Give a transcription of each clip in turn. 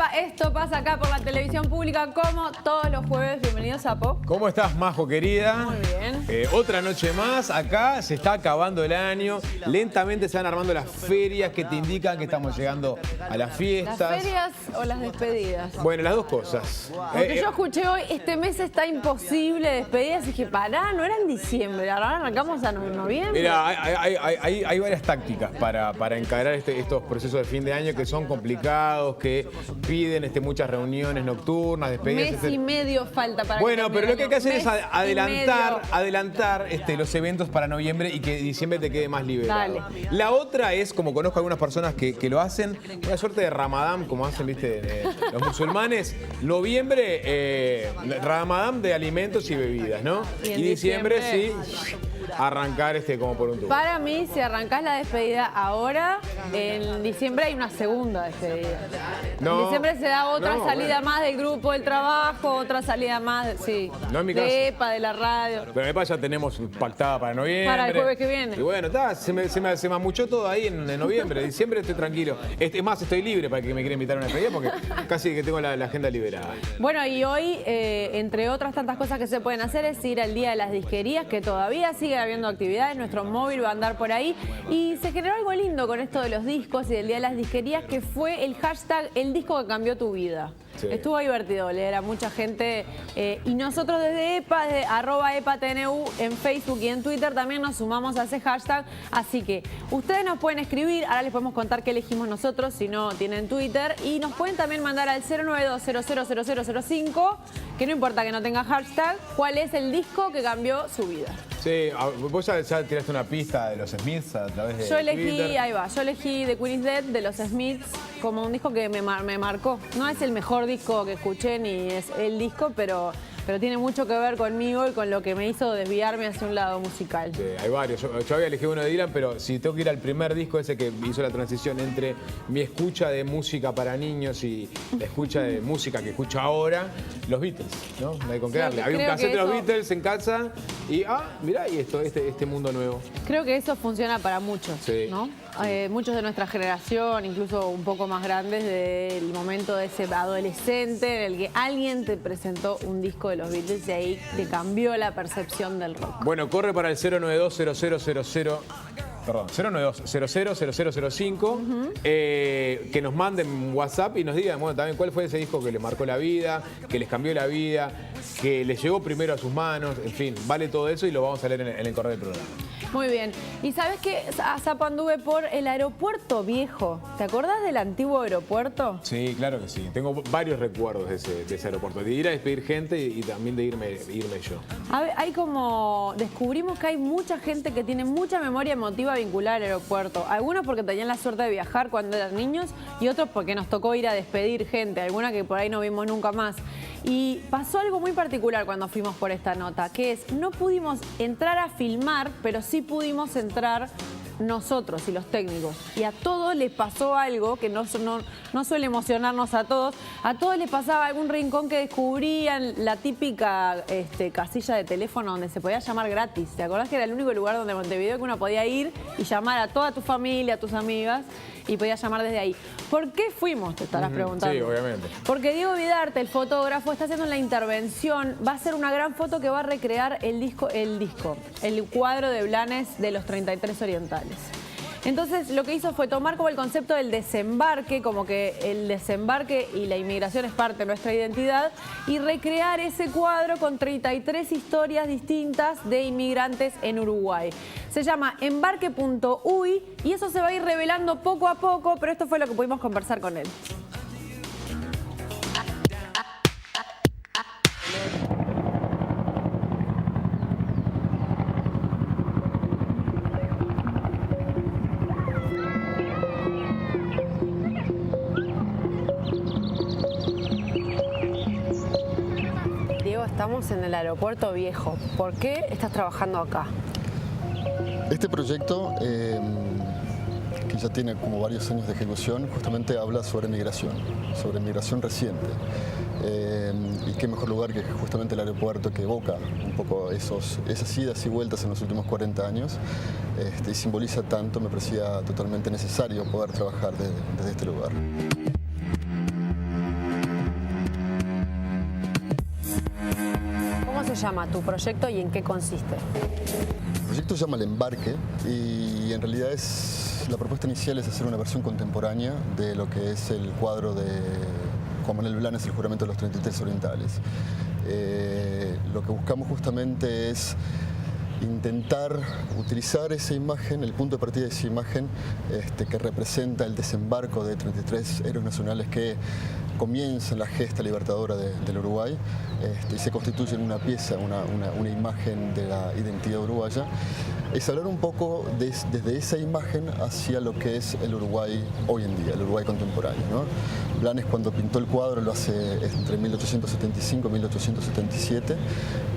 Epa, esto pasa acá por la televisión pública como todos los jueves. Bienvenido, Sapo. ¿Cómo estás, Majo, querida? Muy bien. Otra noche más. Acá se está acabando el año. Lentamente se van armando las ferias que te indican que estamos llegando a las fiestas. ¿Las ferias o las despedidas? Bueno, las dos cosas. Porque yo escuché hoy, este mes está imposible despedidas. Y dije, pará, no era en diciembre. Ahora arrancamos a noviembre. Mira, hay varias tácticas para encarar estos procesos de fin de año que son complicados, que piden muchas reuniones nocturnas, despedidas. Mes y medio falta para Bueno, que pero lo que hay que hacer es adelantar medio. los eventos para noviembre y que diciembre te quede más liberado. Dale. La otra es, como conozco a algunas personas que lo hacen, una suerte de Ramadán, como hacen, viste, los musulmanes. Noviembre, Ramadán de alimentos y bebidas, ¿no? Y en diciembre diciembre, sí, arrancar como por un tubo. Para mí, si arrancás la despedida ahora, en diciembre hay una segunda despedida. En diciembre se da otra salida más del grupo del trabajo, otra salida más, sí, No en mi caso. de EPA, de la radio. Pero en EPA ya tenemos pactada para noviembre. Para el jueves que viene. Y bueno, se me amuchó todo ahí en noviembre. Diciembre estoy tranquilo. Es más, estoy libre para que me quiera invitar a una despedida porque casi que tengo la agenda liberada. Bueno, y hoy, entre otras tantas cosas que se pueden hacer, es ir al Día de las Disquerías, que todavía sigue habiendo actividades. Nuestro móvil va a andar por ahí. Y se generó algo lindo con esto de los discos y del Día de las Disquerías, que fue el hashtag El disco que cambió tu vida. Sí. Estuvo divertido leer a mucha gente y nosotros desde EPA, desde @EPATNU en Facebook y en Twitter también nos sumamos a ese hashtag, así que ustedes nos pueden escribir, ahora les podemos contar qué elegimos nosotros si no tienen Twitter, y nos pueden también mandar al 092000005, que no importa que no tenga hashtag, cuál es el disco que cambió su vida. Sí, vos ya tiraste una pista de los Smiths a través de Yo elegí, Twitter. ahí va, yo elegí The Queen is Dead de los Smiths como un disco que me marcó. No es el mejor disco que escuché ni es el disco, pero tiene mucho que ver conmigo y con lo que me hizo desviarme hacia un lado musical. Sí, hay varios. Yo había elegido uno de Dylan, pero si tengo que ir al primer disco, ese que hizo la transición entre mi escucha de música para niños y la escucha de música que escucho ahora, los Beatles, ¿no? No hay con qué darle. Había un cassette de los Beatles en casa y, mirá, y este mundo nuevo. Creo que eso funciona para muchos, sí, ¿no? Muchos de nuestra generación, incluso un poco más grandes, del momento de ese adolescente en el que alguien te presentó un disco de los Beatles y ahí te cambió la percepción del rock. Bueno, corre para el 0920005, que nos manden WhatsApp y nos digan, bueno, también cuál fue ese disco que les marcó la vida, que les cambió la vida, que les llegó primero a sus manos, en fin, vale todo eso y lo vamos a leer en el correo del programa. Muy bien. ¿Y sabes qué? Zapo, anduve por el aeropuerto viejo. ¿Te acordás del antiguo aeropuerto? Sí, claro que sí. Tengo varios recuerdos de ese aeropuerto. De ir a despedir gente y también de irme yo. Hay como... Descubrimos que hay mucha gente que tiene mucha memoria emotiva vinculada al aeropuerto. Algunos porque tenían la suerte de viajar cuando eran niños y otros porque nos tocó ir a despedir gente. Alguna que por ahí no vimos nunca más. Y pasó algo muy particular cuando fuimos por esta nota, que es, no pudimos entrar a filmar, pero sí pudimos entrar nosotros y los técnicos. Y a todos les pasó algo que no suele emocionarnos a todos. A todos les pasaba algún rincón que descubrían, la típica casilla de teléfono donde se podía llamar gratis. ¿Te acordás que era el único lugar donde en Montevideo que uno podía ir y llamar a toda tu familia, a tus amigas, y podías llamar desde ahí? ¿Por qué fuimos? Te estarás preguntando. Sí, obviamente. Porque Diego Vidarte, el fotógrafo, está haciendo la intervención. Va a hacer una gran foto que va a recrear el cuadro de Blanes de los 33 Orientales. Entonces lo que hizo fue tomar como el concepto del desembarque, como que el desembarque y la inmigración es parte de nuestra identidad, y recrear ese cuadro con 33 historias distintas de inmigrantes en Uruguay. Se llama embarque.uy y eso se va a ir revelando poco a poco, pero esto fue lo que pudimos conversar con él. Estamos en el aeropuerto viejo. ¿Por qué estás trabajando acá? Este proyecto, que ya tiene como varios años de ejecución, justamente habla sobre migración reciente. Y qué mejor lugar que justamente el aeropuerto, que evoca un poco esas idas y vueltas en los últimos 40 años y simboliza tanto. Me parecía totalmente necesario poder trabajar desde este lugar. llama tu proyecto y en qué consiste? El proyecto se llama El Embarque y en realidad la propuesta inicial es hacer una versión contemporánea de lo que es el cuadro de Juan Manuel Blanes, El juramento de los 33 orientales. Lo que buscamos justamente es intentar utilizar esa imagen, el punto de partida de esa imagen que representa el desembarco de 33 héroes nacionales que comienzan la gesta libertadora del Uruguay y se constituyen una pieza, una imagen de la identidad uruguaya. Es hablar un poco desde esa imagen hacia lo que es el Uruguay hoy en día, el Uruguay contemporáneo, ¿no? Blanes, cuando pintó el cuadro, lo hace entre 1875 y 1877,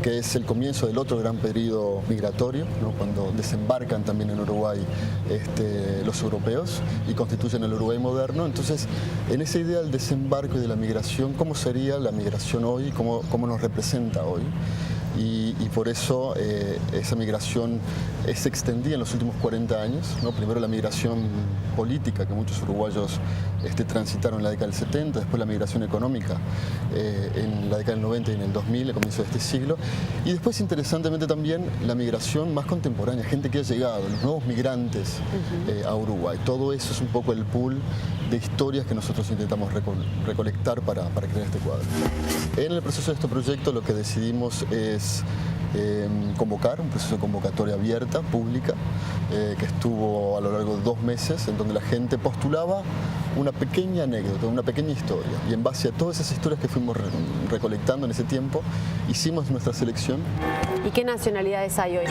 que es el comienzo del otro gran periodo migratorio, ¿no? Cuando desembarcan también en Uruguay los europeos y constituyen el Uruguay moderno. Entonces, en esa idea del desembarco y de la migración, ¿cómo sería la migración hoy? ¿Cómo nos representa hoy? Y por eso esa migración se extendía en los últimos 40 años, ¿no? Primero la migración política, que muchos uruguayos transitaron en la década del 70, después la migración económica en la década del 90 y en el 2000, el comienzo de este siglo, y después, interesantemente también, la migración más contemporánea, gente que ha llegado, los nuevos migrantes a Uruguay. Todo eso es un poco el pool de historias que nosotros intentamos recolectar para crear este cuadro. En el proceso de este proyecto lo que decidimos es convocar, un proceso de convocatoria abierta, pública, que estuvo a lo largo de 2 meses, en donde la gente postulaba una pequeña anécdota, una pequeña historia, y en base a todas esas historias que fuimos recolectando en ese tiempo, hicimos nuestra selección. ¿Y qué nacionalidades hay hoy?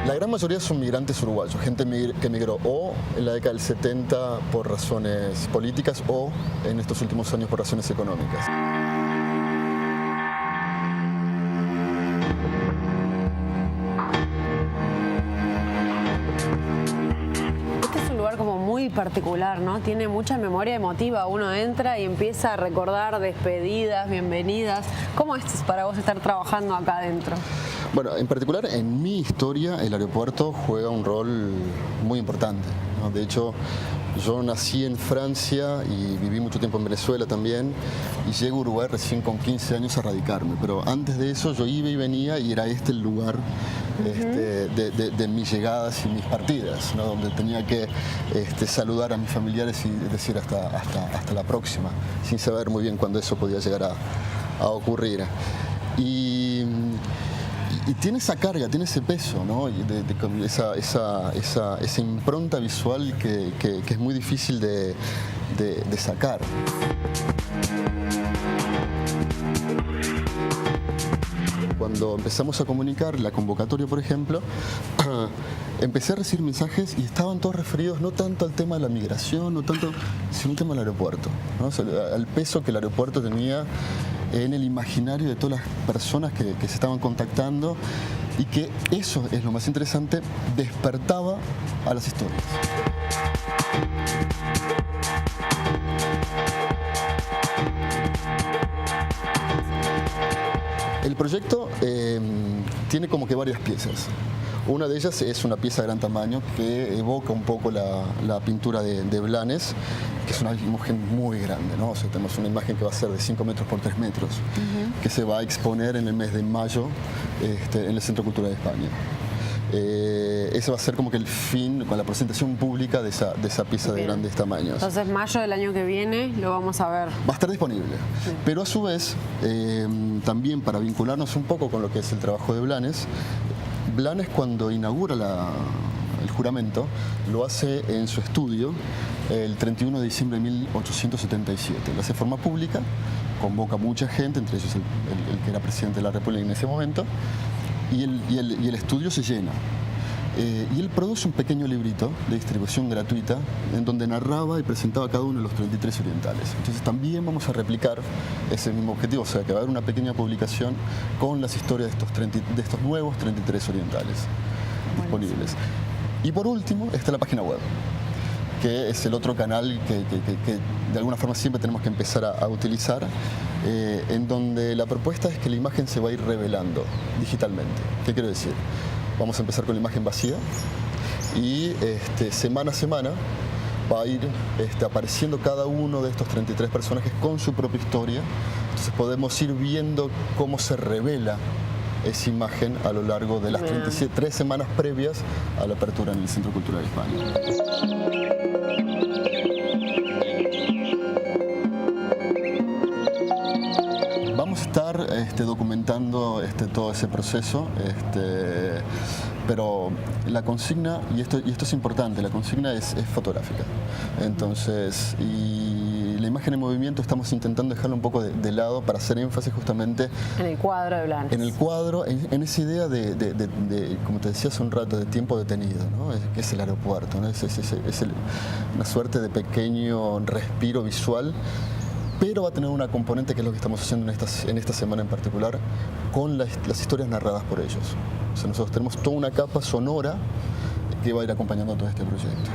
La gran mayoría son migrantes uruguayos, gente que migró o en la década del 70 por razones políticas o en estos últimos años por razones económicas. Particular, ¿no? Tiene mucha memoria emotiva. Uno entra y empieza a recordar despedidas, bienvenidas. ¿Cómo es para vos estar trabajando acá adentro? Bueno, en particular en mi historia el aeropuerto juega un rol muy importante, ¿no? De hecho, yo nací en Francia y viví mucho tiempo en Venezuela también, y llego a Uruguay recién con 15 años a radicarme, pero antes de eso yo iba y venía y era el lugar de mis llegadas y mis partidas, ¿no? Donde tenía que saludar a mis familiares y decir hasta la próxima, sin saber muy bien cuándo eso podía llegar a ocurrir. Y tiene esa carga, tiene ese peso, ¿no? Esa impronta visual que es muy difícil de sacar. Cuando empezamos a comunicar la convocatoria, por ejemplo, empecé a recibir mensajes y estaban todos referidos no tanto al tema de la migración, sino al tema del aeropuerto, ¿no? O sea, al peso que el aeropuerto tenía en el imaginario de todas las personas que se estaban contactando, y que eso es lo más interesante, despertaba a las historias. El proyecto tiene como que varias piezas. Una de ellas es una pieza de gran tamaño que evoca un poco la pintura de Blanes, que es una imagen muy grande, ¿no? O sea, tenemos una imagen que va a ser de 5 metros por 3 metros, que se va a exponer en el mes de mayo en el Centro Cultural de España. Ese va a ser como que el fin, con la presentación pública de esa pieza de grandes tamaños. Entonces, mayo del año que viene lo vamos a ver. Va a estar disponible. Sí. Pero a su vez, también para vincularnos un poco con lo que es el trabajo de Blanes, cuando inaugura el juramento, lo hace en su estudio el 31 de diciembre de 1877. Lo hace de forma pública, convoca a mucha gente, entre ellos el que era presidente de la República en ese momento, y el estudio se llena. Y él produce un pequeño librito de distribución gratuita en donde narraba y presentaba cada uno de los 33 orientales. Entonces también vamos a replicar ese mismo objetivo, o sea que va a haber una pequeña publicación con las historias de estos nuevos 33 orientales disponibles. Y por último está la página web, que es el otro canal que de alguna forma siempre tenemos que empezar a utilizar, en donde la propuesta es que la imagen se va a ir revelando digitalmente. ¿Qué quiero decir? Vamos a empezar con la imagen vacía y semana a semana va a ir apareciendo cada uno de estos 33 personajes con su propia historia. Entonces podemos ir viendo cómo se revela esa imagen a lo largo de las 3 semanas previas a la apertura en el Centro Cultural de España. Vamos a estar documentando todo ese proceso, pero la consigna, y esto es importante, la consigna es fotográfica. Entonces, y la imagen en movimiento estamos intentando dejarla un poco de lado para hacer énfasis justamente en el cuadro de Blanes. En el cuadro, en esa idea de, como te decía hace un rato, de tiempo detenido, ¿no? Que es el aeropuerto, ¿no? Es una suerte de pequeño respiro visual, pero va a tener una componente que es lo que estamos haciendo en esta semana en particular, con las historias narradas por ellos. O sea, nosotros tenemos toda una capa sonora que va a ir acompañando todo este proyecto.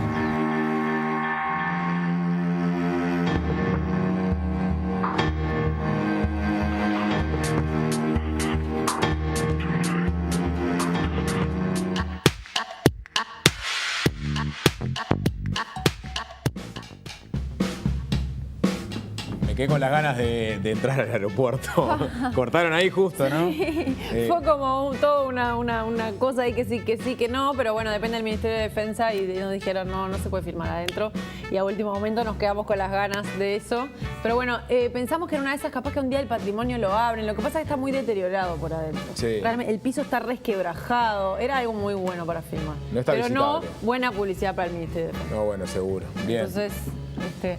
Quedé con las ganas de entrar al aeropuerto. Cortaron ahí justo, ¿no? Sí. Fue como toda una cosa ahí que sí, que no, pero bueno, depende del Ministerio de Defensa y nos dijeron no se puede filmar adentro. Y a último momento nos quedamos con las ganas de eso. Pero bueno, pensamos que en una de esas capaz que un día el patrimonio lo abren. Lo que pasa es que está muy deteriorado por adentro. Sí. Realmente, el piso está resquebrajado. Era algo muy bueno para filmar. No está pero visitable. No buena publicidad para el Ministerio de Defensa. No, bueno, seguro. Bien. Entonces,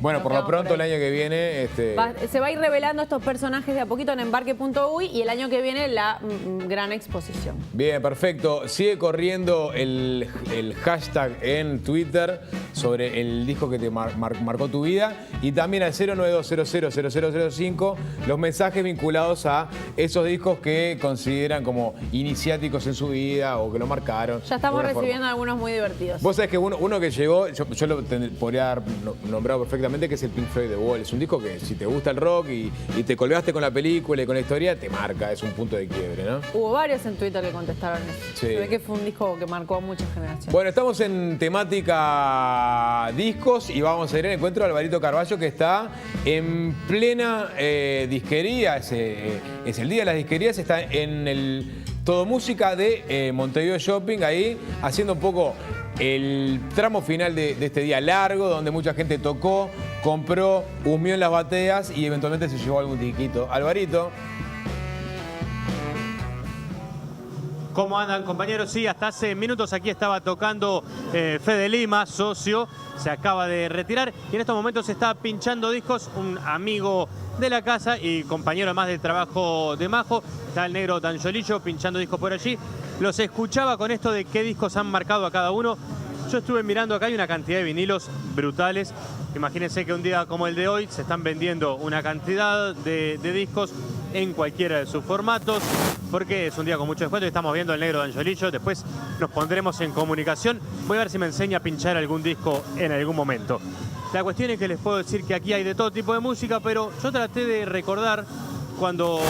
bueno, por lo pronto el año que viene... se va a ir revelando estos personajes de a poquito en embarque.uy y el año que viene la gran exposición. Bien, perfecto. Sigue corriendo el hashtag en Twitter sobre el disco que te marcó tu vida y también al 092000005 los mensajes vinculados a esos discos que consideran como iniciáticos en su vida o que lo marcaron. Ya estamos recibiendo algunos muy divertidos. Vos sabés que uno que llegó, yo lo podría haber nombrado perfectamente, que es el Pink Floyd The Wall. Es un disco que si te gusta el rock y te colgaste con la película y con la historia, te marca, es un punto de quiebre, ¿no? Hubo varios en Twitter que contestaron eso. Sí. Se ve que fue un disco que marcó a muchas generaciones. Bueno, estamos en temática discos y vamos a ir al encuentro de Alvarito Carballo, que está en plena disquería. Es el día de las disquerías, está en el Todo Música de Montevideo Shopping, ahí haciendo un poco el tramo final de este día largo, donde mucha gente tocó, compró, humió en las bateas y eventualmente se llevó algún tiquito. Alvarito. ¿Cómo andan, compañeros? Sí, hasta hace minutos aquí estaba tocando Fede Lima, socio, se acaba de retirar y en estos momentos está pinchando discos, un amigo de la casa y compañero más de trabajo de Majo, está el negro D'Angiolillo pinchando discos por allí. Los escuchaba con esto de qué discos han marcado a cada uno. Yo estuve mirando acá, hay una cantidad de vinilos brutales. Imagínense que un día como el de hoy se están vendiendo una cantidad de discos en cualquiera de sus formatos, porque es un día con mucho descuento y estamos viendo el negro D'Angiolillo. Después nos pondremos en comunicación. Voy a ver si me enseña a pinchar algún disco en algún momento. La cuestión es que les puedo decir que aquí hay de todo tipo de música, pero yo traté de recordar cuando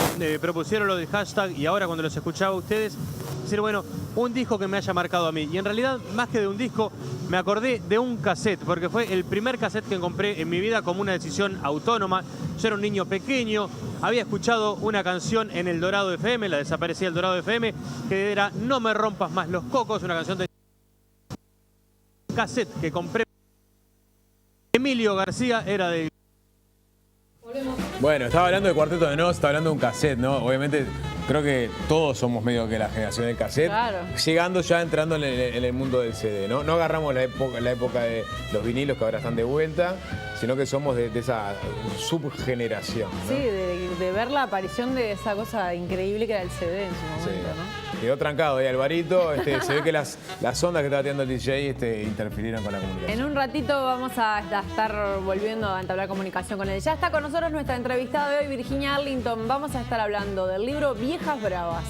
propusieron lo del hashtag y ahora cuando los escuchaba a ustedes, decir, bueno, un disco que me haya marcado a mí. Y en realidad, más que de un disco, me acordé de un cassette, porque fue el primer cassette que compré en mi vida como una decisión autónoma. Yo era un niño pequeño, había escuchado una canción en El Dorado FM, la desaparecida El Dorado FM, que era No me rompas más los cocos, una canción de cassette que compré. Emilio García era de... Bueno, estaba hablando de Cuarteto de Nos, estaba hablando de un cassette, ¿no? Obviamente, creo que todos somos medio que la generación del cassette. Claro. Llegando ya, entrando en el mundo del CD, ¿no? No agarramos la época de los vinilos que ahora están de vuelta, sino que somos de esa subgeneración, ¿no? Sí, de ver la aparición de esa cosa increíble que era el CD en su momento, Sí. ¿no? Quedó trancado ahí Alvarito, se ve que las ondas que estaba tirando el DJ interfirieron con la comunicación. En un ratito vamos a estar volviendo a entablar comunicación con él. Ya está con nosotros nuestra entrevistada de hoy, Virginia Arlington. Vamos a estar hablando del libro Viejas Bravas.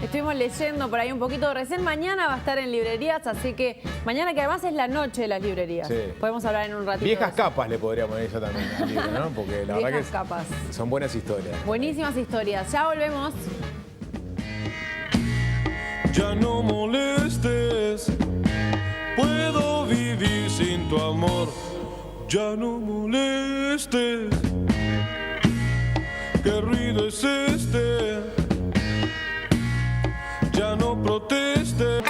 Estuvimos leyendo por ahí un poquito recién. Mañana va a estar en librerías, así que mañana, que además es la noche de las librerías. Sí. Podemos hablar en un ratito. Viejas capas le podría poner yo también al libro, ¿no? Porque la verdad Viejas que capas. son buenas historias. Buenísimas historias. Ya volvemos. Ya no molestes, puedo vivir sin tu amor. Ya no molestes, ¿qué ruido es este? ya no protestes.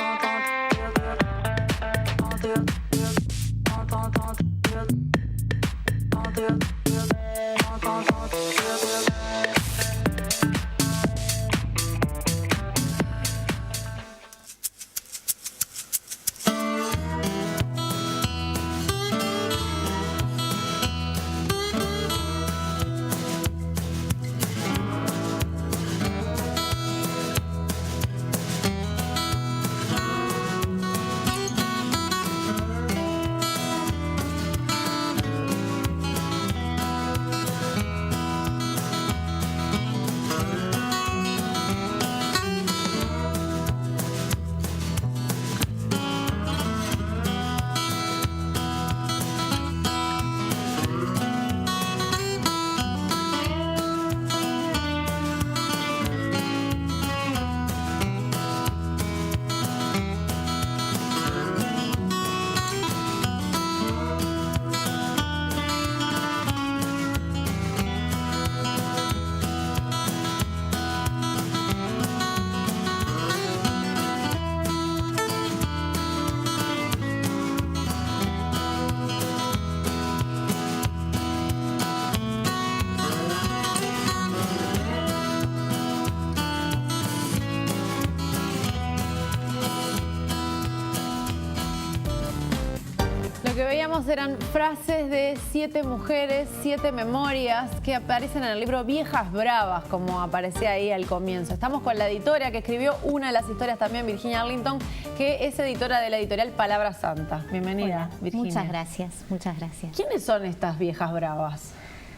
Lo que veíamos eran frases de 7 mujeres, 7 memorias que aparecen en el libro Viejas Bravas, como aparecía ahí al comienzo. Estamos con la editora que escribió una de las historias también, Virginia Arlington, que es editora de la editorial Palabra Santa. Bienvenida, Hola, Virginia. muchas gracias, muchas gracias. ¿Quiénes son estas Viejas Bravas?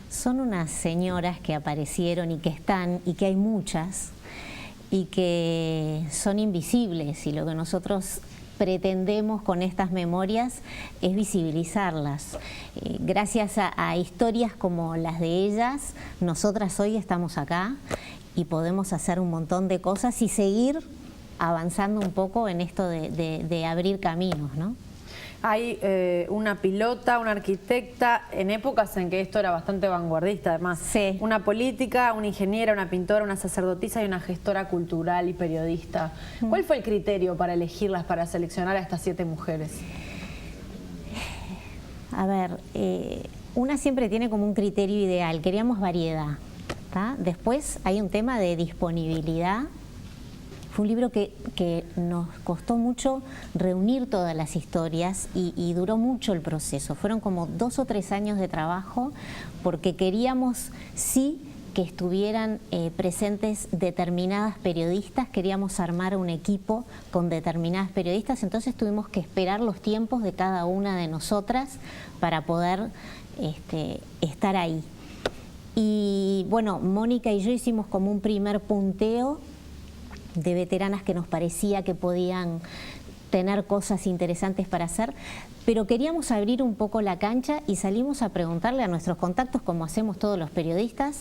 Son unas señoras que aparecieron y que están, y que hay muchas, y que son invisibles, y lo que nosotros pretendemos con estas memorias es visibilizarlas. Gracias a historias como las de ellas, nosotras hoy estamos acá y podemos hacer un montón de cosas y seguir avanzando un poco en esto de abrir caminos, ¿no? Hay una pilota, una arquitecta, en épocas en que esto era bastante vanguardista además. Sí. Una política, una ingeniera, una pintora, una sacerdotisa y una gestora cultural y periodista. ¿Cuál fue el criterio para elegirlas, para seleccionar a estas 7 mujeres? A ver, una siempre tiene como un criterio ideal, queríamos variedad, ¿tá? Después hay un tema de disponibilidad. Fue un libro que nos costó mucho reunir todas las historias y duró mucho el proceso. Fueron como 2 o 3 años de trabajo porque queríamos sí que estuvieran presentes determinadas periodistas, queríamos armar un equipo con determinadas periodistas, entonces tuvimos que esperar los tiempos de cada una de nosotras para poder estar ahí. Y bueno, Mónica y yo hicimos como un primer punteo de veteranas que nos parecía que podían tener cosas interesantes para hacer, pero queríamos abrir un poco la cancha y salimos a preguntarle a nuestros contactos, como hacemos todos los periodistas.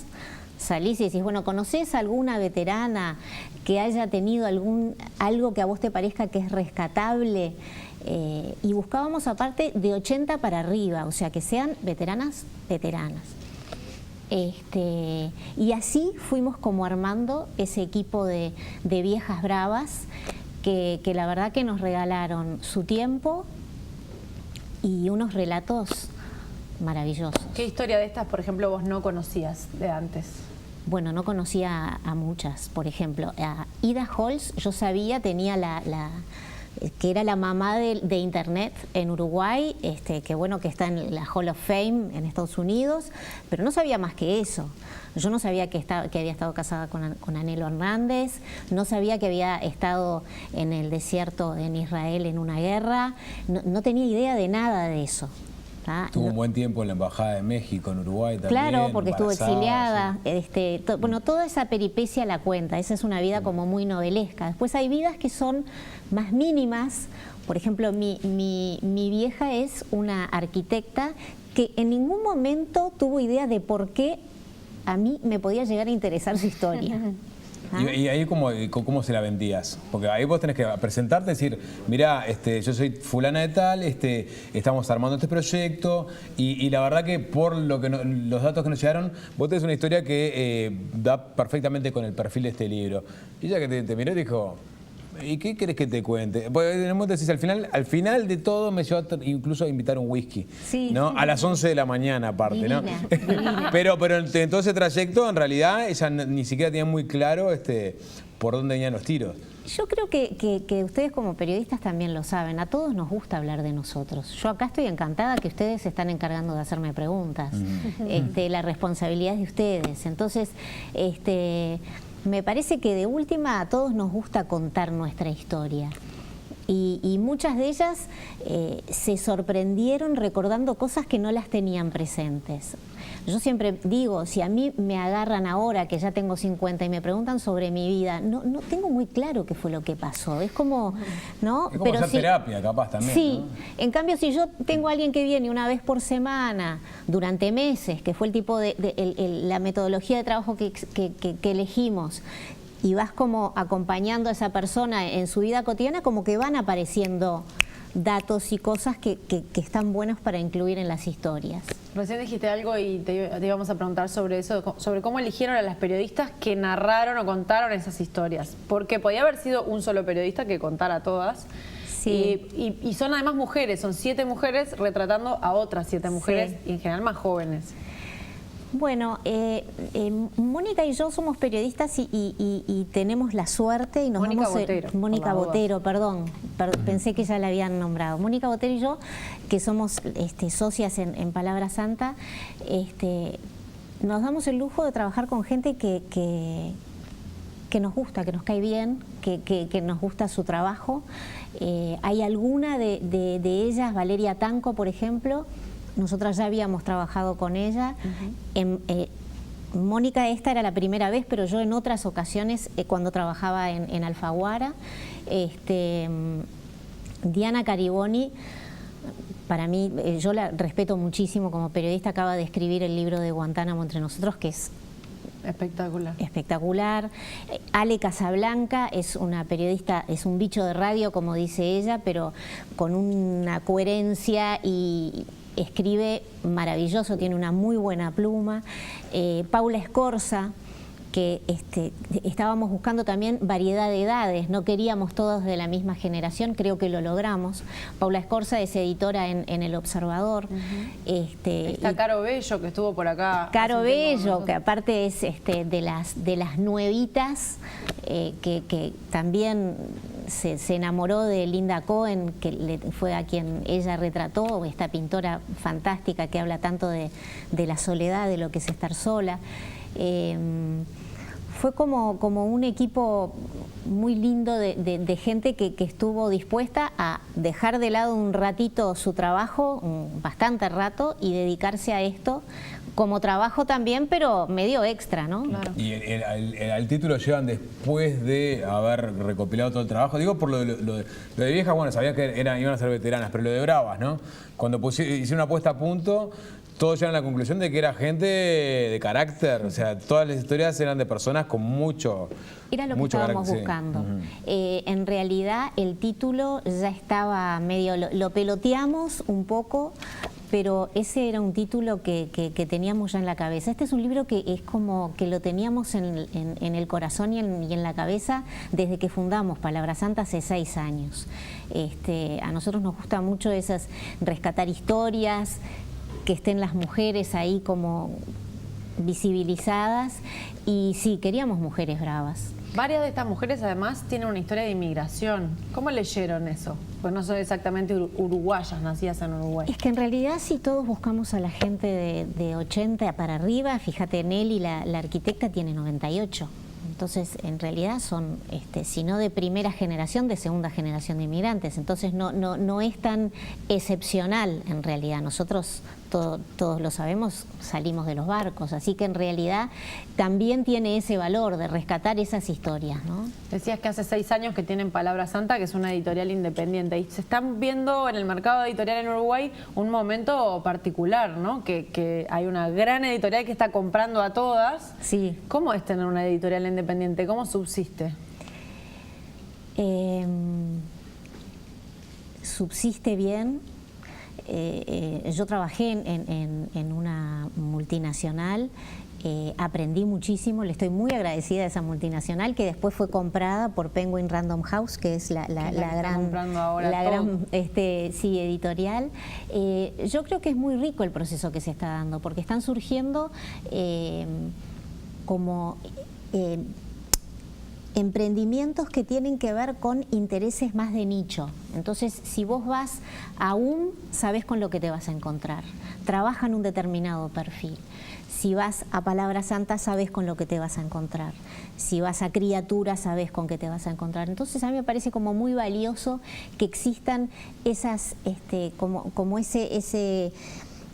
Salís y decís, bueno, ¿conocés alguna veterana que haya tenido algo que a vos te parezca que es rescatable? Y buscábamos aparte de 80 para arriba, o sea, que sean veteranas. Y así fuimos como armando ese equipo de Viejas Bravas que la verdad que nos regalaron su tiempo y unos relatos maravillosos. ¿Qué historia de estas, por ejemplo, vos no conocías de antes? Bueno, no conocía a muchas. Por ejemplo, a Ida Holz, yo sabía, tenía que era la mamá de Internet en Uruguay, que bueno, que está en la Hall of Fame en Estados Unidos, pero no sabía más que eso. Yo no sabía que había estado casada con Anhelo Hernández, no sabía que había estado en el desierto en Israel en una guerra, no tenía idea de nada de eso. Tuvo un buen tiempo en la Embajada de México, en Uruguay también. Claro, porque estuvo exiliada. Sí. Bueno, toda esa peripecia la cuenta. Esa es una vida como muy novelesca. Después hay vidas que son más mínimas. Por ejemplo, mi vieja es una arquitecta que en ningún momento tuvo idea de por qué a mí me podía llegar a interesar su historia. ¿Y ahí cómo se la vendías? Porque ahí vos tenés que presentarte y decir, mirá, yo soy fulana de tal, estamos armando este proyecto y la verdad que por los datos que nos llegaron, vos tenés una historia que da perfectamente con el perfil de este libro. Y ella que te miró y dijo, ¿y qué querés que te cuente? Pues, en un momento decís, al final de todo me llevó incluso a invitar un whisky, Sí, ¿no? sí. A las 11 de la mañana aparte, Divina, ¿no? divina. pero en todo ese trayecto, en realidad, ella ni siquiera tenía muy claro por dónde venían los tiros. Yo creo que ustedes como periodistas también lo saben, a todos nos gusta hablar de nosotros. Yo acá estoy encantada que ustedes se están encargando de hacerme preguntas. La responsabilidad es de ustedes. Entonces, me parece que de última a todos nos gusta contar nuestra historia. Y muchas de ellas se sorprendieron recordando cosas que no las tenían presentes. Yo siempre digo, si a mí me agarran ahora, que ya tengo 50, y me preguntan sobre mi vida, no tengo muy claro qué fue lo que pasó. Es como, ¿no? Es como hacer terapia, capaz, también. Sí, ¿no? En cambio, si yo tengo a alguien que viene una vez por semana, durante meses, que fue el tipo la metodología de trabajo que elegimos, y vas como acompañando a esa persona en su vida cotidiana, como que van apareciendo datos y cosas que están buenos para incluir en las historias. Recién dijiste algo y te íbamos a preguntar sobre eso, sobre cómo eligieron a las periodistas que narraron o contaron esas historias. Porque podía haber sido un solo periodista que contara todas. Sí. Y son además mujeres, son 7 mujeres retratando a otras 7 mujeres, Sí. y en general más jóvenes. Bueno, Mónica y yo somos periodistas y tenemos la suerte y nos Mónica vamos... Botero, Mónica por las dudas. Botero, perdón, pensé que ya la habían nombrado. Mónica Botero y yo, que somos socias en Palabra Santa, nos damos el lujo de trabajar con gente que nos gusta, que nos cae bien, que nos gusta su trabajo. Hay alguna de ellas, Valeria Tanco, por ejemplo. Nosotras ya habíamos trabajado con ella. Mónica, esta era la primera vez, pero yo en otras ocasiones, cuando trabajaba en Alfaguara. Diana Cariboni, para mí, yo la respeto muchísimo como periodista, acaba de escribir el libro de Guantánamo entre nosotros, que es Espectacular. espectacular. Ale Casablanca es una periodista, es un bicho de radio, como dice ella, pero con una coherencia y escribe maravilloso, tiene una muy buena pluma. Paula Escorza, que estábamos buscando también variedad de edades, no queríamos todos de la misma generación, creo que lo logramos. Paula Escorza es editora en El Observador. Está Caro Bello, que estuvo por acá. Caro hace un tiempo con Bello, nosotros. que aparte es de las nuevitas, que también se enamoró de Linda Cohen, que fue a quien ella retrató, esta pintora fantástica que habla tanto de la soledad, de lo que es estar sola. Fue como un equipo muy lindo de gente que estuvo dispuesta a dejar de lado un ratito su trabajo, bastante rato, y dedicarse a esto como trabajo también, pero medio extra, ¿no? Claro. Y el título llevan después de haber recopilado todo el trabajo. Digo, por lo de viejas, bueno, sabía que iban a ser veteranas, pero lo de bravas, ¿no? Cuando hicieron una puesta a punto, todos llegan a la conclusión de que era gente de carácter, o sea, todas las historias eran de personas con mucho Era lo que mucho estábamos carácter, sí. buscando. Ujú. En realidad el título ya estaba medio, lo peloteamos un poco, pero ese era un título que teníamos ya en la cabeza. Este es un libro que es como que lo teníamos en el corazón y en la cabeza desde que fundamos Palabra Santa hace 6 años. A nosotros nos gusta mucho rescatar historias, que estén las mujeres ahí como visibilizadas, y sí, queríamos mujeres bravas. Varias de estas mujeres además tienen una historia de inmigración. ¿Cómo leyeron eso? Pues no son exactamente uruguayas, nacidas en Uruguay. Es que en realidad si todos buscamos a la gente de 80 para arriba, fíjate, Nelly, la arquitecta, tiene 98. Entonces, en realidad son, si no de primera generación, de segunda generación de inmigrantes. Entonces, no es tan excepcional en realidad. Nosotros, todos lo sabemos, salimos de los barcos. Así que en realidad también tiene ese valor de rescatar esas historias, ¿no? Decías que hace 6 años que tienen Palabra Santa, que es una editorial independiente. Y se están viendo en el mercado editorial en Uruguay un momento particular, ¿no? Que hay una gran editorial que está comprando a todas. Sí. ¿Cómo es tener una editorial independiente? ¿Cómo subsiste? Subsiste bien. Yo trabajé en una multinacional aprendí muchísimo, le estoy muy agradecida a esa multinacional que después fue comprada por Penguin Random House, que es la gran editorial. Yo creo que es muy rico el proceso que se está dando, porque están surgiendo emprendimientos que tienen que ver con intereses más de nicho. Entonces, si vos vas a sabés con lo que te vas a encontrar. Trabajan un determinado perfil. Si vas a Palabra Santa, sabés con lo que te vas a encontrar. Si vas a Criatura, sabés con qué te vas a encontrar. Entonces, a mí me parece como muy valioso que existan esas, como ese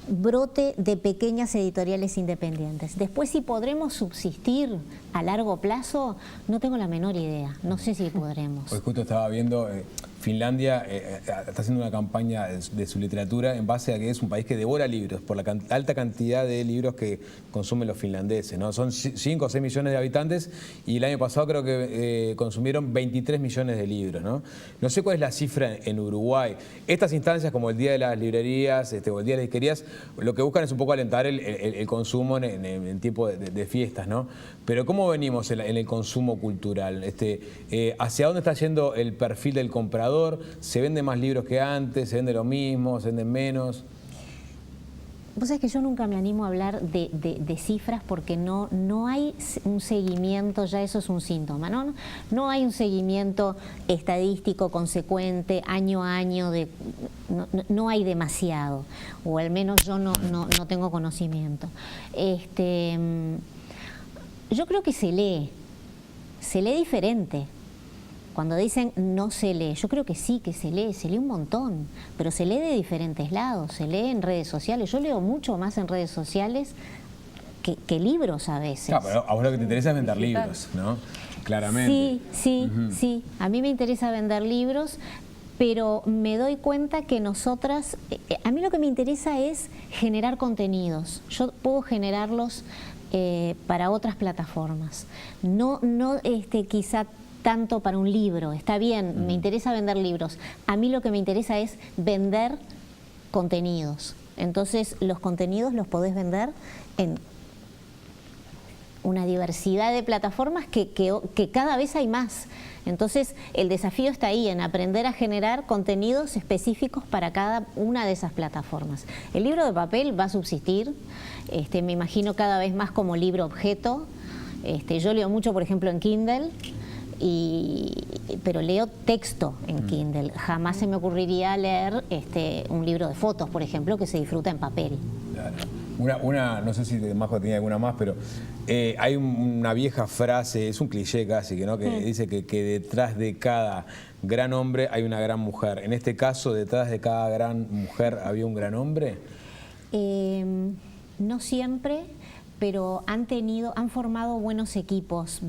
brote de pequeñas editoriales independientes. Después, si podremos subsistir a largo plazo, no tengo la menor idea. No sé si podremos. Hoy justo estaba viendo, Finlandia está haciendo una campaña de su literatura en base a que es un país que devora libros, por la alta cantidad de libros que consumen los finlandeses, ¿no? Son 5 o 6 millones de habitantes y el año pasado creo que consumieron 23 millones de libros, ¿no? No sé cuál es la cifra en Uruguay. Estas instancias como el Día de las Librerías o el Día de las Disquerías, lo que buscan es un poco alentar el consumo en tiempo de fiestas, ¿no? Pero ¿cómo venimos en el consumo cultural? ¿Hacia dónde está yendo el perfil del comprador? ¿Se venden más libros que antes? ¿Se vende lo mismo? ¿Se venden menos? Vos sabés que yo nunca me animo a hablar de cifras porque no hay un seguimiento, ya eso es un síntoma, ¿no? No hay un seguimiento estadístico consecuente, año a año, no hay demasiado, o al menos yo no tengo conocimiento. Yo creo que se lee diferente. Cuando dicen no se lee, yo creo que sí que se lee un montón, pero se lee de diferentes lados, se lee en redes sociales. Yo leo mucho más en redes sociales que libros a veces. Claro, pero a vos lo que te interesa es vender libros, ¿no? Claramente. Sí. A mí me interesa vender libros, pero me doy cuenta que nosotras, a mí lo que me interesa es generar contenidos. Yo puedo generarlos para otras plataformas. No quizá tanto para un libro, está bien, me interesa vender libros. A mí lo que me interesa es vender contenidos. Entonces, los contenidos los podés vender en una diversidad de plataformas que cada vez hay más. Entonces, el desafío está ahí, en aprender a generar contenidos específicos para cada una de esas plataformas. El libro de papel va a subsistir, me imagino cada vez más como libro objeto. Yo leo mucho, por ejemplo, en Kindle, pero leo texto en Kindle. Jamás se me ocurriría leer un libro de fotos, por ejemplo, que se disfruta en papel. Claro. No sé si Majo tenía alguna más, pero hay una vieja frase, es un cliché casi, ¿no? Que dice que detrás de cada gran hombre hay una gran mujer. En este caso, detrás de cada gran mujer había un gran hombre. No siempre, pero han formado buenos equipos,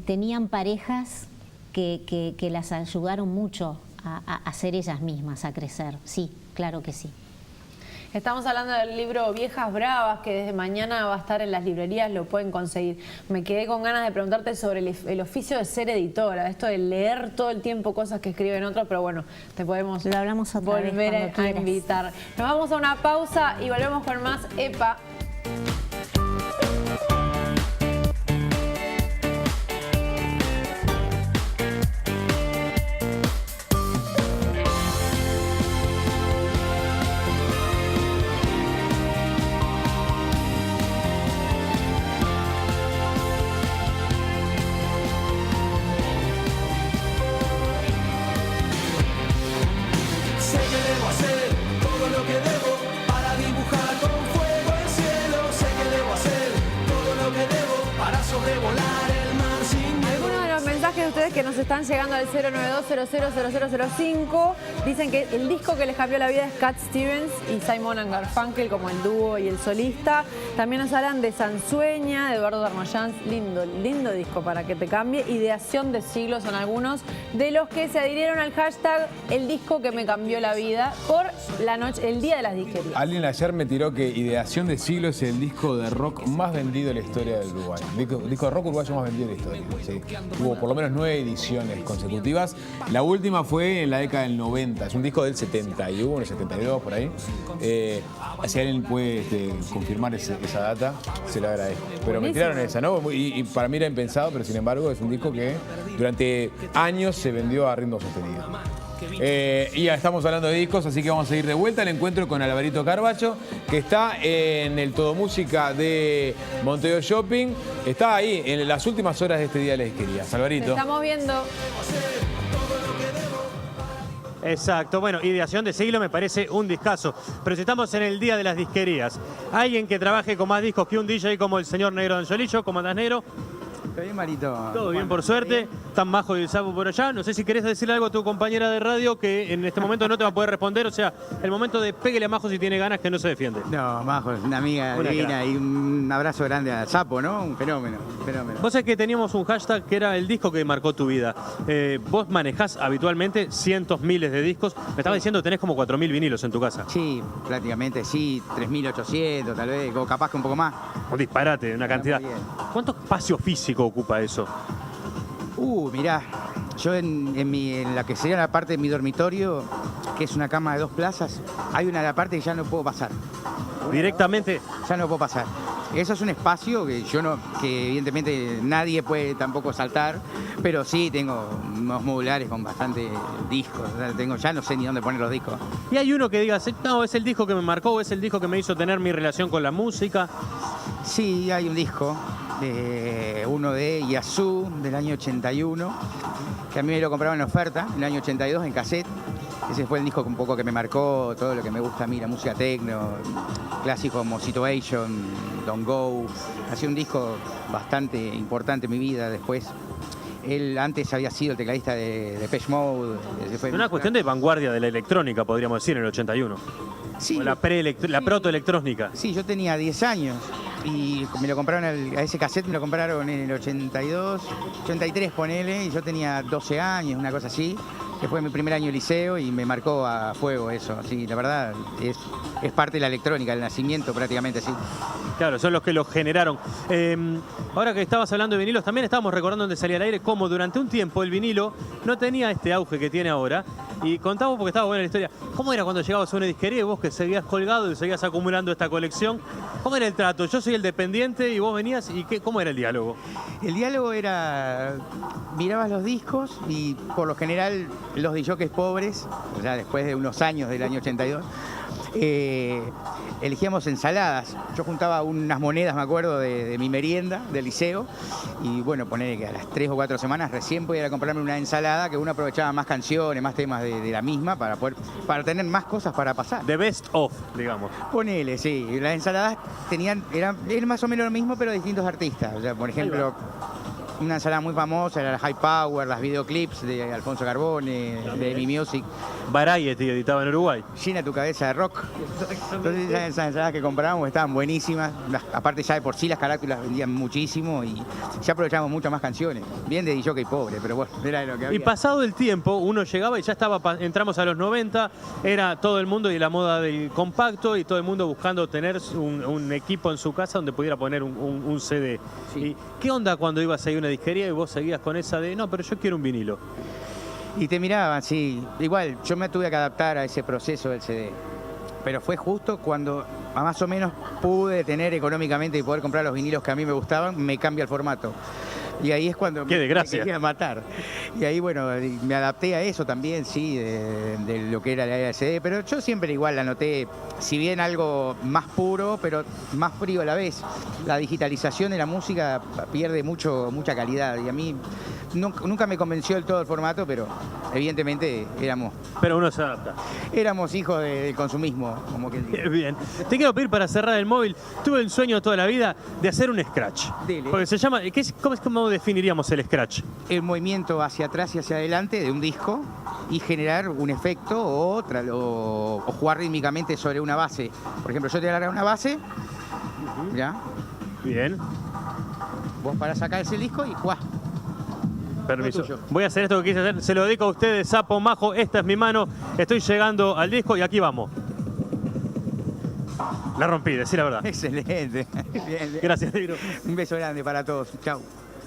tenían parejas que las ayudaron mucho a ser ellas mismas, a crecer. Sí, claro que sí. Estamos hablando del libro Viejas Bravas, que desde mañana va a estar en las librerías, lo pueden conseguir. Me quedé con ganas de preguntarte sobre el oficio de ser editora, esto de leer todo el tiempo cosas que escriben otros, pero bueno, te podemos lo hablamos otra vez volver a invitar. Nos vamos a una pausa y volvemos con más EPA. Que nos están llegando al 092-000005 dicen que el disco que les cambió la vida es Cat Stevens y Simon & Garfunkel como el dúo y el solista. También nos hablan de Sansueña, de Eduardo Darmayans, lindo disco para que te cambie. Ideación de siglo son algunos de los que se adhirieron al hashtag el disco que me cambió la vida por el Día de las Disquerías. Alguien ayer me tiró que Ideación de siglo es el disco de rock más vendido de la historia del Uruguay. El disco de rock uruguayo más vendido de la historia. ¿Sí? Hubo por lo menos 9 ediciones consecutivas. La última fue en la década del 90, es un disco del 71, 72, por ahí. Si alguien puede confirmar esa data, se lo agradezco. Pero me tiraron esa, ¿no? Y para mí era impensado, pero sin embargo es un disco que durante años se vendió a ritmo sostenido. Y ya estamos hablando de discos, así que vamos a ir de vuelta al encuentro con Alvarito Carbacho, que está en el Todo Música de Montevideo Shopping. Está ahí en las últimas horas de este día de la disquería. Alvarito. Te estamos viendo. Exacto, bueno, Ideación de Siglo me parece un discazo. Pero si estamos en el día de las disquerías, alguien que trabaje con más discos que un DJ como el señor Negro D'Angiolillo. ¿Cómo andás, Negro? ¿Todo bien, Marito? Todo bien, por suerte. Tan Majo y el Sapo por allá. No sé si querés decirle algo a tu compañera de radio que en este momento no te va a poder responder. O sea, el momento de péguele a Majo si tiene ganas, que no se defiende. No, Majo, es una amiga Una divina crack. y un abrazo grande al Sapo, ¿no? Un fenómeno, un fenómeno. Vos sabés que teníamos un hashtag que era el disco que marcó tu vida. Vos manejás habitualmente cientos, miles de discos. Me estabas diciendo que tenés como 4.000 vinilos en tu casa. Sí, prácticamente sí, 3.800 tal vez, o capaz que un poco más. Un disparate, una cantidad. muy bien. ¿Cuánto espacio físico ocupa eso? Mirá, yo en la que sería la parte de mi dormitorio, que es una cama de 2 plazas, hay una de la parte que ya no puedo pasar. Directamente. Ya no puedo pasar. Eso es un espacio que evidentemente nadie puede tampoco saltar, pero sí tengo unos modulares con bastante discos. O sea, ya no sé ni dónde poner los discos. Y hay uno que digas, no, es el disco que me marcó, o es el disco que me hizo tener mi relación con la música. Sí, hay un disco, uno de Yazoo del año 81, que a mí me lo compraron en oferta, en el año 82 en cassette. Ese fue el disco un poco que me marcó todo lo que me gusta a mí, la música techno, clásicos como Situation, Don't Go. Ha sido un disco bastante importante en mi vida después. Él antes había sido el tecladista de Depeche Mode. Una cuestión de vanguardia de la electrónica, podríamos decir, en el 81. Sí, O la protoelectrónica. sí, yo tenía 10 años y me lo compraron, a ese cassette me lo compraron en el 82, 83 ponele, y yo tenía 12 años, una cosa así, que fue mi primer año de liceo y me marcó a fuego eso. Sí, la verdad es parte de la electrónica, el nacimiento prácticamente, sí. Claro, son los que los generaron. Ahora que estabas hablando de vinilos, también estábamos recordando antes de salir al aire cómo durante un tiempo el vinilo no tenía este auge que tiene ahora. Y contamos, porque estaba buena la historia, ¿cómo era cuando llegabas a una disquería y vos que seguías colgado y seguías acumulando esta colección? ¿Cómo era el trato? Yo soy el dependiente y vos venías, ¿y cómo era el diálogo? El diálogo era, mirabas los discos y por lo general los disjockeys pobres, ya después de unos años del año 82, elegíamos ensaladas. Yo juntaba unas monedas, me acuerdo, de mi merienda, del liceo, y bueno, poner que a las 3 o 4 semanas recién podía ir a comprarme una ensalada, que uno aprovechaba más canciones, más temas de la misma, para tener más cosas para pasar. The best of, digamos. Ponele, sí. Las ensaladas eran más o menos lo mismo, pero distintos artistas. O sea, por ejemplo, una ensalada muy famosa era la High Power, las videoclips de Alfonso Carbone, de Mi Music. Variety editaba en Uruguay. Llena tu cabeza de rock. Entonces esas ensaladas que comprábamos estaban buenísimas. Aparte ya de por sí las carátulas vendían muchísimo y ya aprovechábamos muchas más canciones. Bien de DJ pobre, pero bueno, era lo que había. Y pasado el tiempo, uno llegaba y ya entramos a los 90, era todo el mundo y la moda del compacto y todo el mundo buscando tener un equipo en su casa donde pudiera poner un CD. Sí. ¿Y qué onda cuando ibas a ir a una disquería y vos seguías con esa de, no, pero yo quiero un vinilo? Y te miraban, sí. Igual, yo me tuve que adaptar a ese proceso del CD. Pero fue justo cuando más o menos pude tener económicamente y poder comprar los vinilos que a mí me gustaban, me cambia el formato. Y ahí es cuando ¡Qué desgracia! me quería matar. Y ahí, bueno, me adapté a eso también, sí, de lo que era la era del CD. Pero yo siempre igual la noté, si bien algo más puro, pero más frío a la vez. La digitalización de la música pierde mucha calidad. Y a mí nunca me convenció del todo el formato, pero evidentemente Pero uno se adapta. éramos hijos del consumismo, como que Bien. Te quiero pedir para cerrar el móvil. Tuve el sueño toda la vida de hacer un scratch. Dele. Porque se llama. ¿Cómo definiríamos el scratch? el movimiento hacia atrás y hacia adelante de un disco y generar un efecto o jugar rítmicamente sobre una base. Por ejemplo, yo te agarro una base, ¿ya? Bien. Vos para sacar ese disco y jugás. Permiso. Lo tuyo. Voy a hacer esto que quise hacer. Se lo dedico a ustedes, Sapo, Majo. Esta es mi mano. Estoy llegando al disco y aquí vamos. La rompí, decí la verdad. Excelente. Bien. Gracias, negro. Un beso grande para todos. Chau.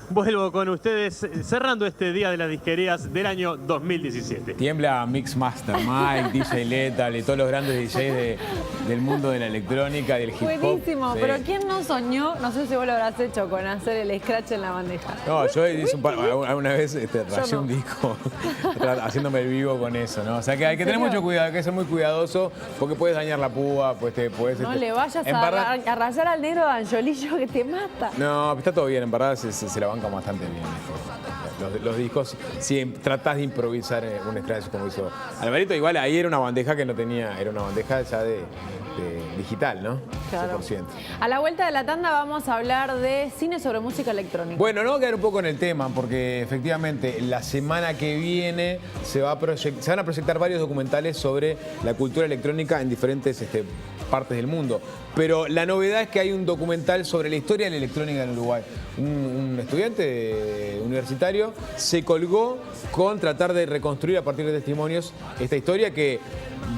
vuelvo con ustedes cerrando este día de las disquerías del año 2017. Tiembla Mixmaster Mike, DJ Lethal y todos los grandes DJs del mundo de la electrónica, del hip hop. Buenísimo, Sí. pero ¿quién no soñó? No sé si vos lo habrás hecho con hacer el scratch en la bandeja. No, yo hice alguna vez rayé no. un disco haciéndome el vivo con eso, ¿no? O sea que hay que tener mucho cuidado, hay que ser muy cuidadoso porque puedes dañar la púa, pues te puedes... No le vayas a rayar al negro de Angiolillo que te mata. No, está todo bien, en verdad se la banca bastante bien. Los discos, si tratás de improvisar un scratch como hizo Alvarito, igual ahí era una bandeja que no tenía, era una bandeja ya de digital, ¿no? Claro. 100%. A la vuelta de la tanda vamos a hablar de cine sobre música electrónica. Bueno, no voy a quedar un poco en el tema, porque efectivamente la semana que viene se van a proyectar varios documentales sobre la cultura electrónica en diferentes partes del mundo. Pero la novedad es que hay un documental sobre la historia de la electrónica en Uruguay. Un estudiante universitario se colgó con tratar de reconstruir a partir de testimonios esta historia que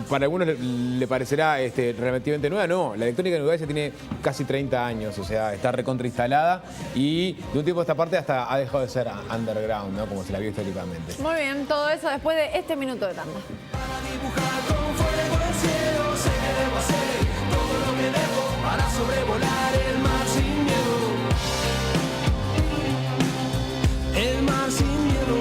para algunos le parecerá relativamente nueva. No, la electrónica en Uruguay ya tiene casi 30 años, o sea, está recontrainstalada y de un tiempo a esta parte hasta ha dejado de ser underground, ¿no? Como se la vio históricamente. Muy bien, todo eso después de este minuto de tanda. Para sobrevolar el mar sin miedo. El mar sin miedo.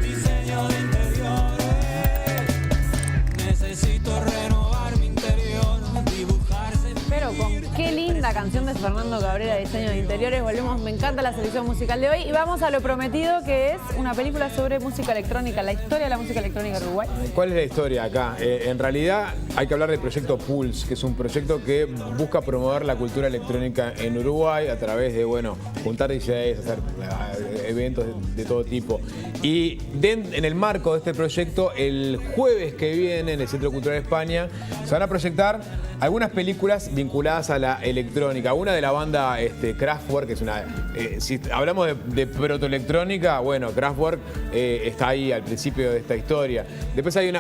Diseño de interiores. Necesito renovar mi interior, dibujarse. Pero con qué linda canción de Fernando Cabrera, Diseño de Interiores. Volvemos, me encanta la selección musical de hoy. Y vamos a lo prometido, que es una película sobre música electrónica, la historia de la música electrónica en Uruguay. ¿Cuál es la historia acá? En realidad hay que hablar del proyecto Pulse, que es un proyecto que busca promover la cultura electrónica en Uruguay a través de, bueno, juntar DJs, hacer eventos de todo tipo. Y en el marco de este proyecto, el jueves que viene en el Centro Cultural de España, se van a proyectar algunas películas vinculadas a la electrónica. Una de la banda Kraftwerk, que es una... si hablamos de protoelectrónica, bueno, Kraftwerk está ahí al principio de esta historia. Después hay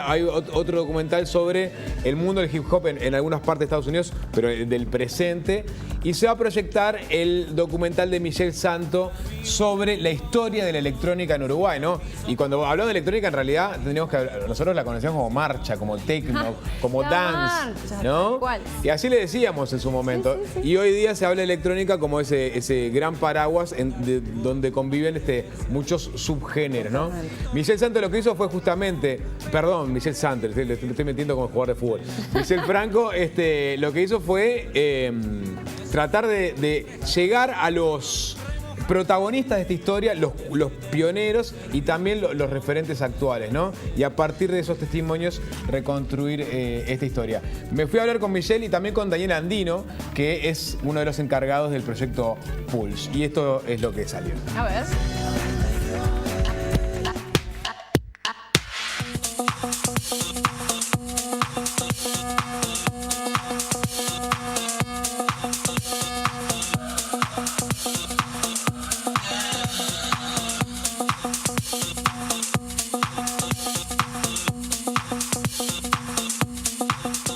otro documental sobre el mundo del hip hop en algunas partes de Estados Unidos, pero del presente. Y se va a proyectar el documental de Michel Santo sobre la historia de la electrónica en Uruguay, ¿no? Y cuando hablamos de electrónica, en realidad tendríamos que hablar, nosotros la conocemos como marcha, como techno, como la dance, marcha, ¿no? tal cual. Y así le decíamos en su momento. Y hoy día se habla de electrónica como ese gran paraguas donde conviven muchos subgéneros, ¿no? Michel Santo lo que hizo fue justamente, perdón, Michel Santo, le estoy metiendo como jugador de fútbol. Michel Franco lo que hizo fue tratar de llegar a los protagonistas de esta historia, los pioneros y también los referentes actuales, ¿no? Y a partir de esos testimonios reconstruir esta historia. Me fui a hablar con Michelle y también con Daniel Andino, que es uno de los encargados del proyecto Pulse. Y esto es lo que salió. A ver.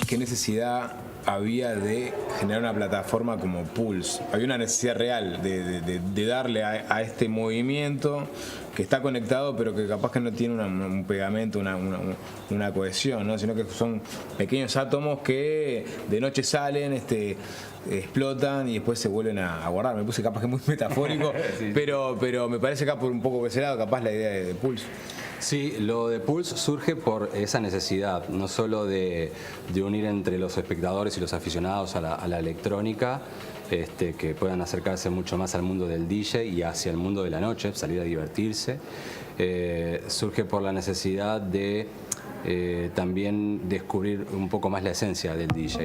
¿Qué necesidad había de generar una plataforma como Pulse? Había una necesidad real de darle a este movimiento que está conectado, pero que capaz que no tiene un pegamento, una cohesión, ¿no? Sino que son pequeños átomos que de noche salen, explotan y después se vuelven a guardar. Me puse capaz que muy metafórico, sí. pero me parece acá por un poco por ese lado capaz la idea de Pulse. Sí, lo de Pulse surge por esa necesidad, no solo de unir entre los espectadores y los aficionados a la electrónica, que puedan acercarse mucho más al mundo del DJ y hacia el mundo de la noche, salir a divertirse. Surge por la necesidad de también descubrir un poco más la esencia del DJ.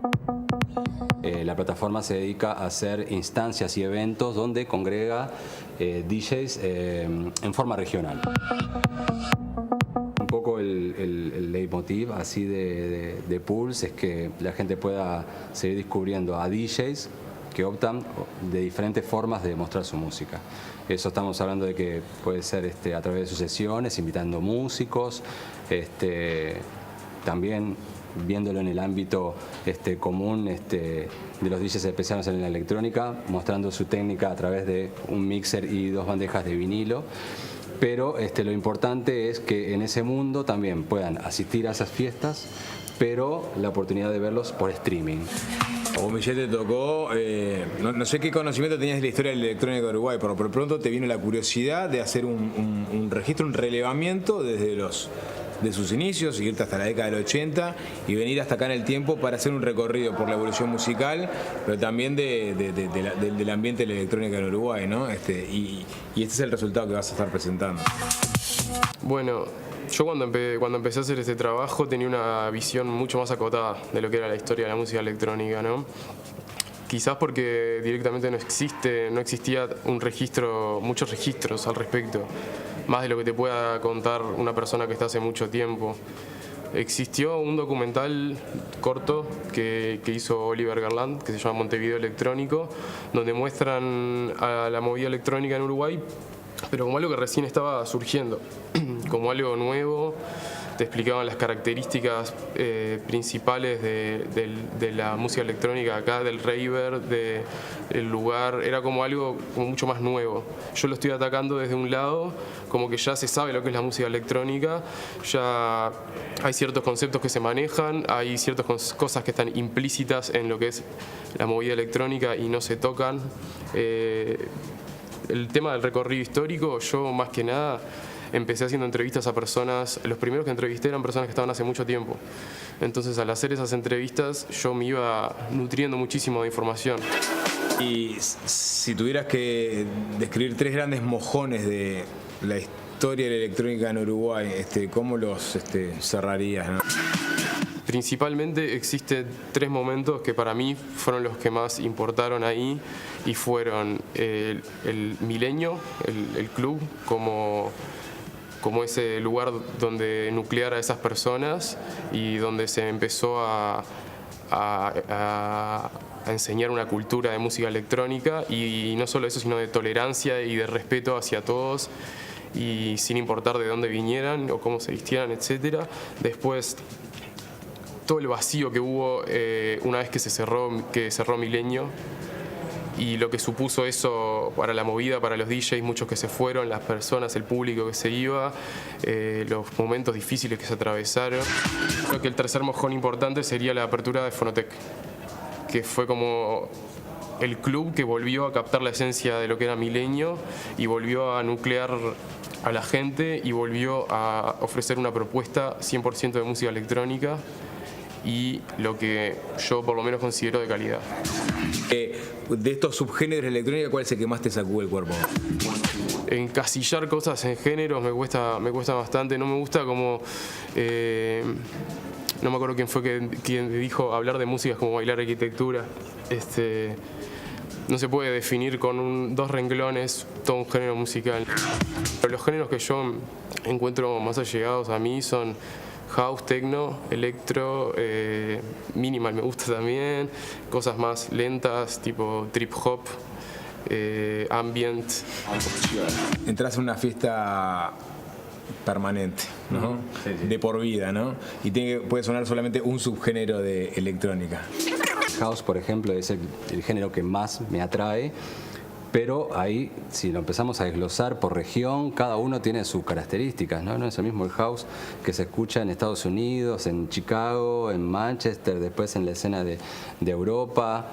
La plataforma se dedica a hacer instancias y eventos donde congrega DJs en forma regional. Un poco el leitmotiv así de Pulse es que la gente pueda seguir descubriendo a DJs que optan de diferentes formas de mostrar su música. Eso estamos hablando de que puede ser a través de sus sesiones, invitando músicos, también viéndolo en el ámbito común de los DJs especiales en la electrónica, mostrando su técnica a través de un mixer y 2 bandejas de vinilo. Pero lo importante es que en ese mundo también puedan asistir a esas fiestas, pero la oportunidad de verlos por streaming. A vos, Michelle, te tocó, no sé qué conocimiento tenías de la historia de la electrónica de Uruguay, pero por pronto te vino la curiosidad de hacer un registro, un relevamiento de sus inicios, irte hasta la década del 80 y venir hasta acá en el tiempo para hacer un recorrido por la evolución musical, pero también del ambiente de la electrónica en Uruguay, ¿no? Y este es el resultado que vas a estar presentando. Bueno, yo cuando empecé a hacer este trabajo tenía una visión mucho más acotada de lo que era la historia de la música electrónica, ¿no? Quizás porque directamente no existía muchos registros al respecto, más de lo que te pueda contar una persona que está hace mucho tiempo. Existió un documental corto que hizo Oliver Garland, que se llama Montevideo Electrónico, donde muestran a la movida electrónica en Uruguay, pero como algo que recién estaba surgiendo, como algo nuevo. Te explicaban las características principales de la música electrónica acá, del raver, del lugar. Era como algo mucho más nuevo. Yo lo estoy atacando desde un lado, como que ya se sabe lo que es la música electrónica, ya hay ciertos conceptos que se manejan, hay ciertas cosas que están implícitas en lo que es la movida electrónica y no se tocan. El tema del recorrido histórico, yo más que nada empecé haciendo entrevistas a personas, los primeros que entrevisté eran personas que estaban hace mucho tiempo. Entonces, al hacer esas entrevistas, yo me iba nutriendo muchísimo de información. Y si tuvieras que describir 3 grandes mojones de la historia de la electrónica en Uruguay, ¿cómo los cerrarías, ¿no? Principalmente existen 3 momentos que para mí fueron los que más importaron ahí, y fueron el Milenio, el club, como ese lugar donde nuclear a esas personas y donde se empezó a enseñar una cultura de música electrónica, y no solo eso, sino de tolerancia y de respeto hacia todos, y sin importar de dónde vinieran o cómo se vistieran, etc. Después, todo el vacío que hubo una vez que cerró Milenio, y lo que supuso eso para la movida, para los DJs, muchos que se fueron, las personas, el público que se iba, los momentos difíciles que se atravesaron. Creo que el tercer mojón importante sería la apertura de Fonotec, que fue como el club que volvió a captar la esencia de lo que era Milenio y volvió a nuclear a la gente y volvió a ofrecer una propuesta 100% de música electrónica, y lo que yo por lo menos considero de calidad. De estos subgéneros de electrónica, ¿cuál es el que más te sacude el cuerpo? Encasillar cosas en géneros me cuesta bastante. No me gusta como... no me acuerdo quién fue quien dijo hablar de música es como bailar arquitectura. No se puede definir con 2 renglones todo un género musical. Pero los géneros que yo encuentro más allegados a mí son house, techno, electro, minimal me gusta también, cosas más lentas tipo trip hop, ambient. Entras en una fiesta permanente, ¿no? Sí, sí. De por vida, ¿no? Y puede sonar solamente un subgénero de electrónica. House, por ejemplo, es el género que más me atrae. Pero ahí, si lo empezamos a desglosar por región, cada uno tiene sus características, ¿no? No es el mismo el house que se escucha en Estados Unidos, en Chicago, en Manchester, después en la escena de Europa.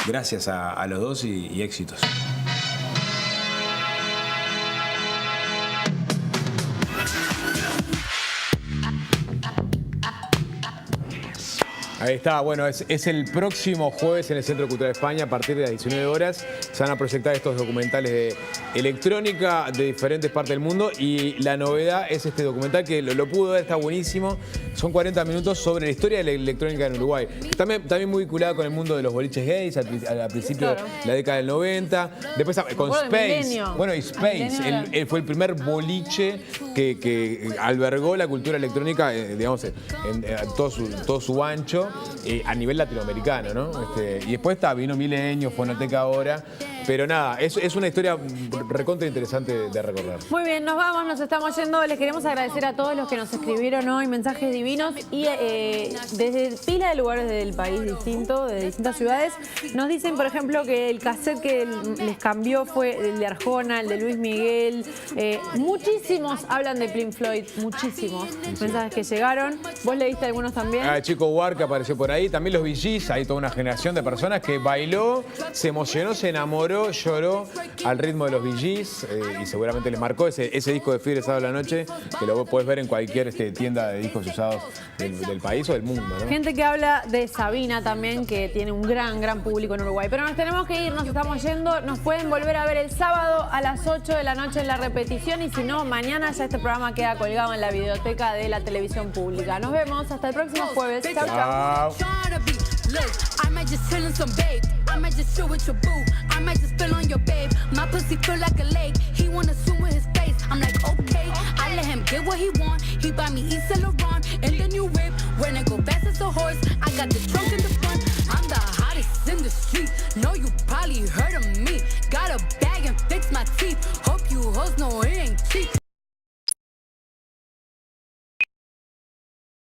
Gracias a los dos y éxitos. Ahí está, bueno, es el próximo jueves en el Centro Cultural de España a partir de las 19 horas. Se van a proyectar estos documentales de electrónica de diferentes partes del mundo, y la novedad es este documental que lo pudo ver, está buenísimo. Son 40 minutos sobre la historia de la electrónica en Uruguay. También muy vinculada con el mundo de los boliches gays al principio de la década del 90. Después con Space. Bueno, y Space, él fue el primer boliche que albergó la cultura electrónica, digamos, en todo su ancho. A nivel latinoamericano, ¿no? Y después vino Milenio, Fonotec ahora, Pero nada, es una historia recontra interesante de recorrer. Muy bien, nos vamos, nos estamos yendo. Les queremos agradecer a todos los que nos escribieron hoy mensajes divinos y desde pila de lugares del país distinto, de distintas ciudades. Nos dicen, por ejemplo, que el cassette que les cambió fue el de Arjona, el de Luis Miguel. Muchísimos hablan de Pink Floyd, muchísimos mensajes que llegaron. ¿Vos leíste algunos también? Chico War que apareció por ahí, también los Bee Gees, hay toda una generación de personas que bailó, se emocionó, se enamoró, lloró al ritmo de los Bee Gees y seguramente les marcó ese disco de Fiebre Sábado a la Noche, que lo puedes ver en cualquier tienda de discos usados del país o del mundo, ¿no? Gente que habla de Sabina también, que tiene un gran público en Uruguay. Pero nos tenemos que ir, nos estamos yendo. Nos pueden volver a ver el sábado a las 8 de la noche en la repetición y si no, mañana ya este programa queda colgado en la videoteca de la televisión pública. Nos vemos hasta el próximo jueves. Chau, chau. Look, I might just chill in some babe. I might just chill with your boo. I might just spill on your babe. My pussy feel like a lake. He wanna swim with his face. I'm like, okay. I let him get what he want. He buy me East Saint Laurent.